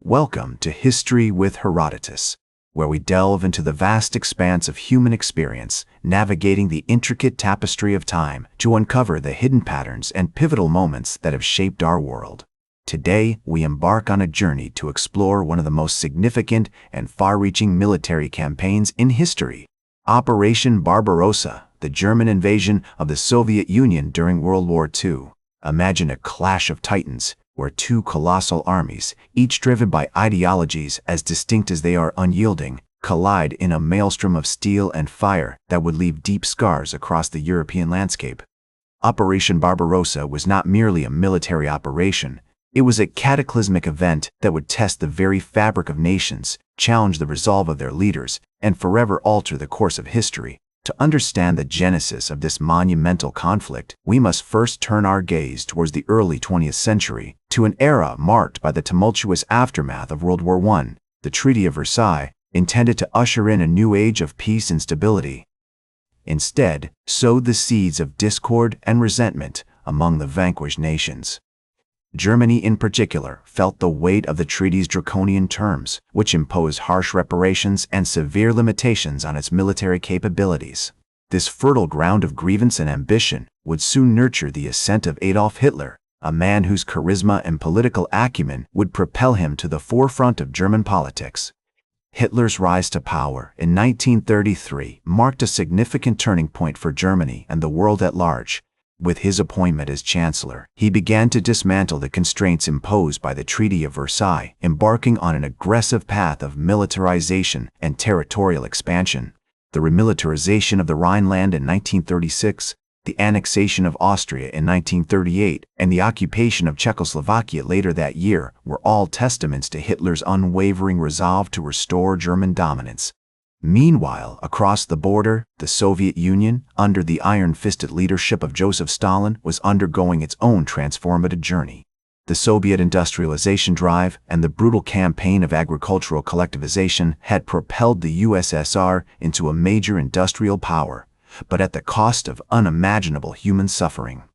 Welcome to History with Herodotus, where we delve into the vast expanse of human experience, navigating the intricate tapestry of time to uncover the hidden patterns and pivotal moments that have shaped our world. Today, we embark on a journey to explore one of the most significant and far-reaching military campaigns in history, Operation Barbarossa, the German invasion of the Soviet Union during World War II. Imagine a clash of titans, where two colossal armies, each driven by ideologies as distinct as they are unyielding, collide in a maelstrom of steel and fire that would leave deep scars across the European landscape. Operation Barbarossa was not merely a military operation. It was a cataclysmic event that would test the very fabric of nations, challenge the resolve of their leaders, and forever alter the course of history. To understand the genesis of this monumental conflict, we must first turn our gaze towards the early 20th century, to an era marked by the tumultuous aftermath of World War I. The Treaty of Versailles, intended to usher in a new age of peace and stability, instead sowed the seeds of discord and resentment among the vanquished nations. Germany in particular felt the weight of the treaty's draconian terms, which imposed harsh reparations and severe limitations on its military capabilities. This fertile ground of grievance and ambition would soon nurture the ascent of Adolf Hitler, a man whose charisma and political acumen would propel him to the forefront of German politics. Hitler's rise to power in 1933 marked a significant turning point for Germany and the world at large. With his appointment as Chancellor, he began to dismantle the constraints imposed by the Treaty of Versailles, embarking on an aggressive path of militarization and territorial expansion. The remilitarization of the Rhineland in 1936, the annexation of Austria in 1938, and the occupation of Czechoslovakia later that year were all testaments to Hitler's unwavering resolve to restore German dominance. Meanwhile, across the border, the Soviet Union, under the iron-fisted leadership of Joseph Stalin, was undergoing its own transformative journey. The Soviet industrialization drive and the brutal campaign of agricultural collectivization had propelled the USSR into a major industrial power, but at the cost of unimaginable human suffering.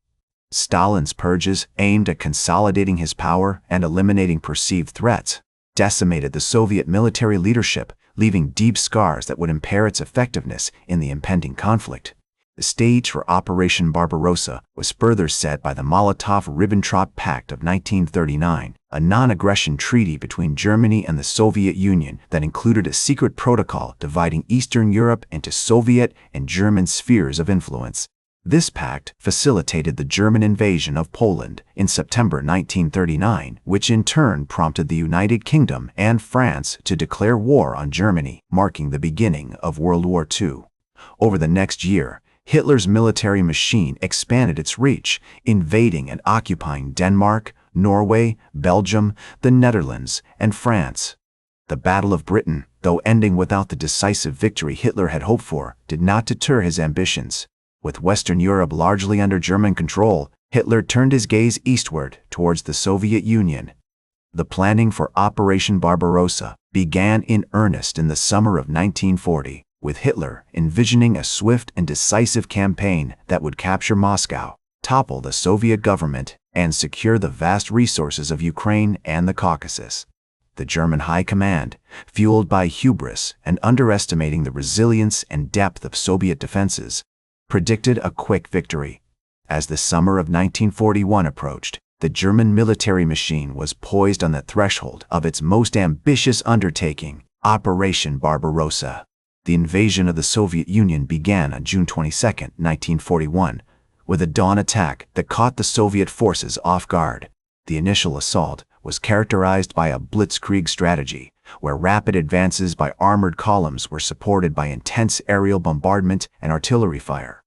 Stalin's purges, aimed at consolidating his power and eliminating perceived threats, decimated the Soviet military leadership, leaving deep scars that would impair its effectiveness in the impending conflict. The stage for Operation Barbarossa was further set by the Molotov-Ribbentrop Pact of 1939, a non-aggression treaty between Germany and the Soviet Union that included a secret protocol dividing Eastern Europe into Soviet and German spheres of influence. This pact facilitated the German invasion of Poland in September 1939, which in turn prompted the United Kingdom and France to declare war on Germany, marking the beginning of World War II. Over the next year, Hitler's military machine expanded its reach, invading and occupying Denmark, Norway, Belgium, the Netherlands, and France. The Battle of Britain, though ending without the decisive victory Hitler had hoped for, did not deter his ambitions. With Western Europe largely under German control, Hitler turned his gaze eastward towards the Soviet Union. The planning for Operation Barbarossa began in earnest in the summer of 1940, with Hitler envisioning a swift and decisive campaign that would capture Moscow, topple the Soviet government, and secure the vast resources of Ukraine and the Caucasus. The German High Command, fueled by hubris and underestimating the resilience and depth of Soviet defenses, predicted a quick victory. As the summer of 1941 approached, the German military machine was poised on the threshold of its most ambitious undertaking, Operation Barbarossa. The invasion of the Soviet Union began on June 22, 1941, with a dawn attack that caught the Soviet forces off guard. The initial assault was characterized by a blitzkrieg strategy, where rapid advances by armored columns were supported by intense aerial bombardment and artillery fire.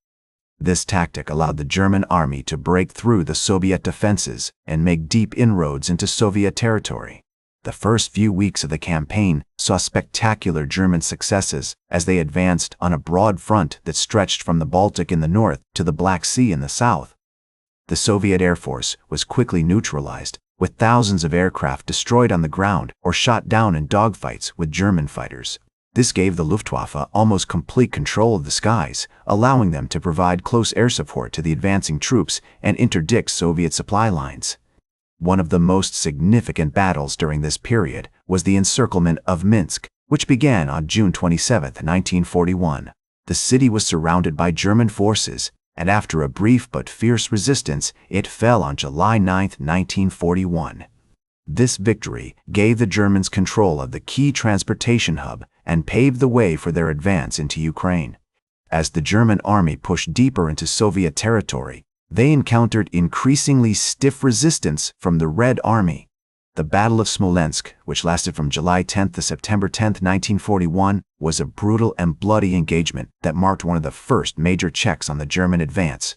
This tactic allowed the German army to break through the Soviet defenses and make deep inroads into Soviet territory. The first few weeks of the campaign saw spectacular German successes as they advanced on a broad front that stretched from the Baltic in the north to the Black Sea in the south. The Soviet Air Force was quickly neutralized, with thousands of aircraft destroyed on the ground or shot down in dogfights with German fighters. This gave the Luftwaffe almost complete control of the skies, allowing them to provide close air support to the advancing troops and interdict Soviet supply lines. One of the most significant battles during this period was the encirclement of Minsk, which began on June 27, 1941. The city was surrounded by German forces, and after a brief but fierce resistance, it fell on July 9, 1941. This victory gave the Germans control of the key transportation hub and paved the way for their advance into Ukraine. As the German army pushed deeper into Soviet territory, they encountered increasingly stiff resistance from the Red Army. The Battle of Smolensk, which lasted from July 10 to September 10, 1941, was a brutal and bloody engagement that marked one of the first major checks on the German advance.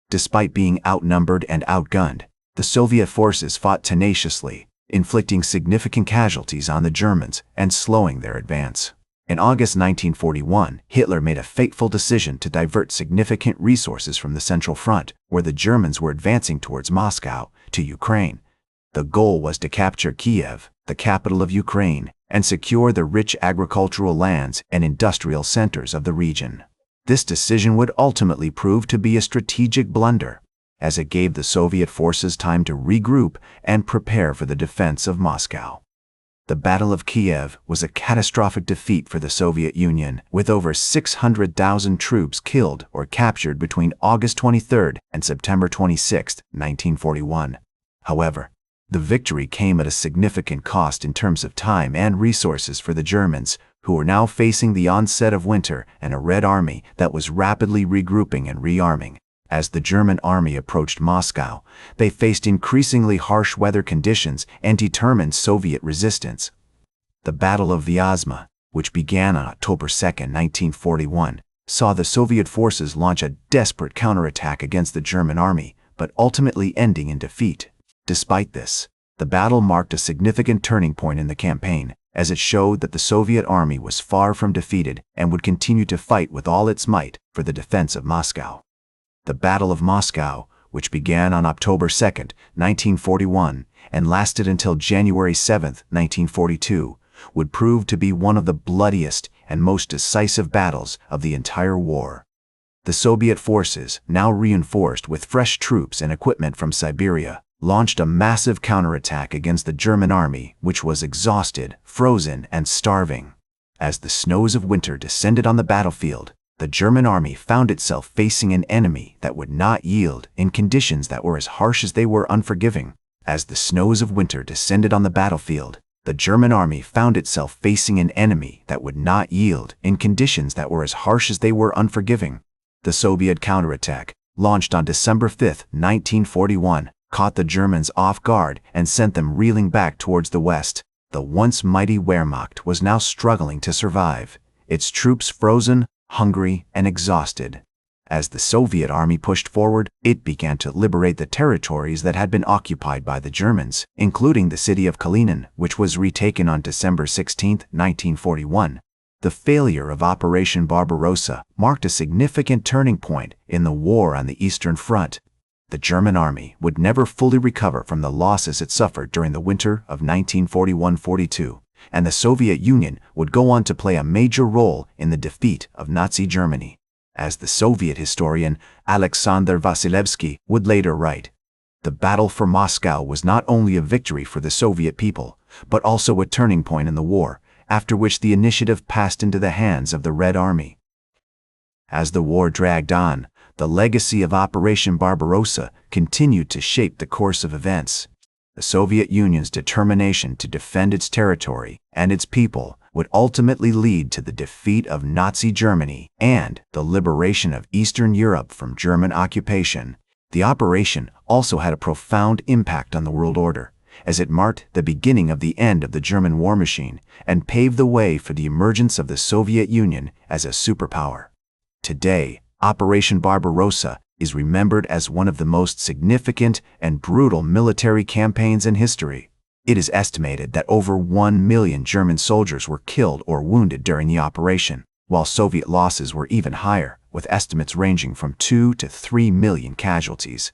Despite being outnumbered and outgunned, the Soviet forces fought tenaciously, inflicting significant casualties on the Germans and slowing their advance. In August 1941, Hitler made a fateful decision to divert significant resources from the Central Front, where the Germans were advancing towards Moscow, to Ukraine. The goal was to capture Kiev, the capital of Ukraine, and secure the rich agricultural lands and industrial centers of the region. This decision would ultimately prove to be a strategic blunder, as it gave the Soviet forces time to regroup and prepare for the defense of Moscow. The Battle of Kiev was a catastrophic defeat for the Soviet Union, with over 600,000 troops killed or captured between August 23 and September 26, 1941. However, the victory came at a significant cost in terms of time and resources for the Germans, who were now facing the onset of winter and a Red Army that was rapidly regrouping and rearming. As the German army approached Moscow, they faced increasingly harsh weather conditions and determined Soviet resistance. The Battle of Vyazma, which began on October 2, 1941, saw the Soviet forces launch a desperate counterattack against the German army, but ultimately ending in defeat. Despite this, the battle marked a significant turning point in the campaign, as it showed that the Soviet army was far from defeated and would continue to fight with all its might for the defense of Moscow. The Battle of Moscow, which began on October 2, 1941, and lasted until January 7, 1942, would prove to be one of the bloodiest and most decisive battles of the entire war. The Soviet forces, now reinforced with fresh troops and equipment from Siberia, launched a massive counterattack against the German army, which was exhausted, frozen, and starving. As the snows of winter descended on the battlefield, the German army found itself facing an enemy that would not yield in conditions that were as harsh as they were unforgiving. As the snows of winter descended on the battlefield, the German army found itself facing an enemy that would not yield in conditions that were as harsh as they were unforgiving. The Soviet counterattack, launched on December 5, 1941, caught the Germans off guard and sent them reeling back towards the west. The once mighty Wehrmacht was now struggling to survive, its troops frozen, hungry, and exhausted. As the Soviet army pushed forward, it began to liberate the territories that had been occupied by the Germans, including the city of Kalinin, which was retaken on December 16, 1941. The failure of Operation Barbarossa marked a significant turning point in the war on the Eastern Front. The German army would never fully recover from the losses it suffered during the winter of 1941-42. And the Soviet Union would go on to play a major role in the defeat of Nazi Germany. As the Soviet historian Alexander Vasilevsky would later write, the battle for Moscow was not only a victory for the Soviet people, but also a turning point in the war, after which the initiative passed into the hands of the Red Army. As the war dragged on, the legacy of Operation Barbarossa continued to shape the course of events. The Soviet Union's determination to defend its territory and its people would ultimately lead to the defeat of Nazi Germany and the liberation of Eastern Europe from German occupation. The operation also had a profound impact on the world order, as it marked the beginning of the end of the German war machine and paved the way for the emergence of the Soviet Union as a superpower. Today, Operation Barbarossa is remembered as one of the most significant and brutal military campaigns in history. It is estimated that over 1 million German soldiers were killed or wounded during the operation, while Soviet losses were even higher, with estimates ranging from 2 to 3 million casualties.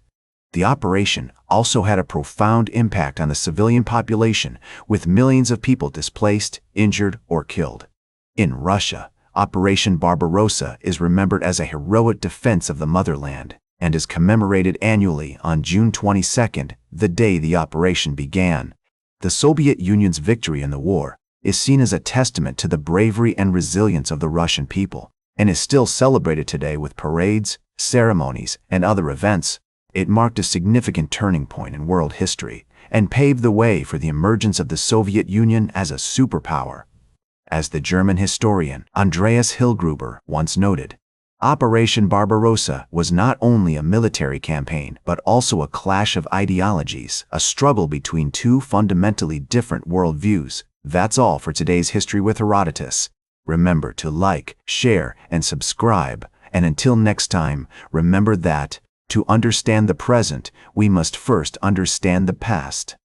The operation also had a profound impact on the civilian population, with millions of people displaced, injured, or killed. In Russia, Operation Barbarossa is remembered as a heroic defense of the motherland and is commemorated annually on June 22, the day the operation began. The Soviet Union's victory in the war is seen as a testament to the bravery and resilience of the Russian people, and is still celebrated today with parades, ceremonies, and other events. It marked a significant turning point in world history and paved the way for the emergence of the Soviet Union as a superpower. As the German historian Andreas Hillgruber once noted, Operation Barbarossa was not only a military campaign but also a clash of ideologies, a struggle between two fundamentally different worldviews. That's all for today's History with Herodotus. Remember to like, share, and subscribe. And until next time, remember that, to understand the present, we must first understand the past.